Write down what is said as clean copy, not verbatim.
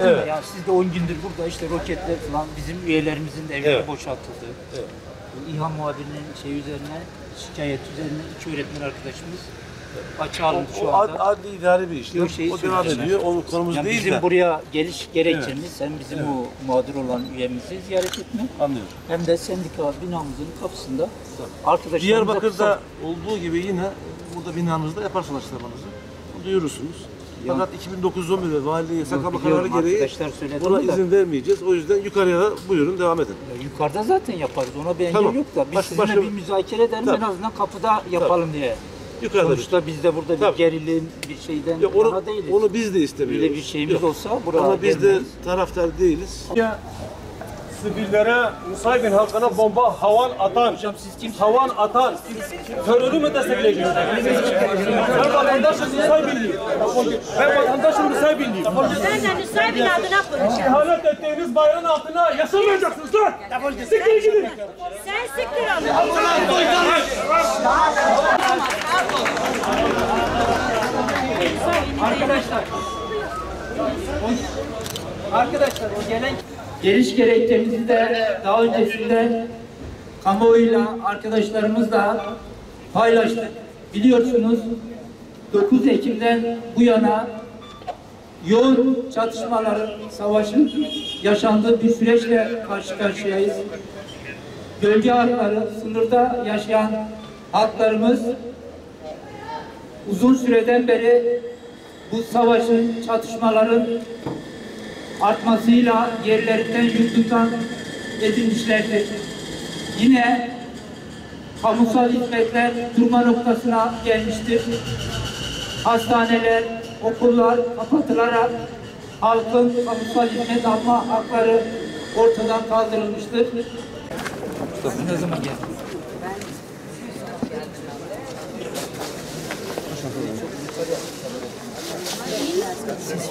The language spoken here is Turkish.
Evet. Ya siz de 10 gündür burada işte roketler falan bizim üyelerimizin de evleri boşaltıldı. Evet. İHA muhabirinin üzerine şikayet üzerine 2 öğretmen arkadaşımız açığa alındı şu O anda. adli idari bir işlem. O devam ediyor. Onun konumuz Yani değil bizim de. buraya geliş gerekçemiz sen bizim o mağdur olan üyemizi ziyaret etme. Anlıyorum. Hem de sendika binamızın kapısında arkadaşlarımıza Diyarbakır'da olduğu gibi yine burada binanızda yaparsınız açıklamanızı. Bunu duyurursunuz. Fakat 2009'dan beri valiliğe yasaklama kararı gereği buna izin vermeyeceğiz. O yüzden yukarıya da buyurun devam edin. Yukarıda zaten yaparız. Ona bir engel Tamam. yok da biz sizinle bir müzakere edelim en azından kapıda yapalım diye. Yukarıda Sonuçta biz de burada bir gerilim bir şeyden yana değiliz. Onu biz de istemiyoruz. Böyle bir şeyimiz olsa buraya ama biz de gelmeyiz. taraftar değiliz. Sivillere, Nusaybin halkına bomba havan atan, havan atan, terörü mü destekleyeceksiniz? Ben vatandaşım Nusaybinliyim. Ben vatandaşım Nusaybinliyim. Ben de Nusaybin adına konuşuyorum. İhanet ettiğiniz bayrağın altına yaşamayacaksınız lan! Siktir gidin! Sen siktir onu. Arkadaşlar o gelen geliş gerekçemizi de daha öncesinde kamuoyuyla arkadaşlarımızla paylaştık. Biliyorsunuz 9 Ekim'den bu yana yoğun çatışmaların, savaşın yaşandığı bir süreçle karşı karşıyayız. Bölge halkları, sınırda yaşayan halklarımız uzun süreden beri bu savaşın, çatışmaların artmasıyla yerlerinden yurttan edilmişlerdir. Yine kamusal hizmetler durma noktasına gelmiştir. Hastaneler, okullar kapatılarak halkın kamusal hizmet alma hakları ortadan kaldırılmıştır. Ne zaman geldi? Siz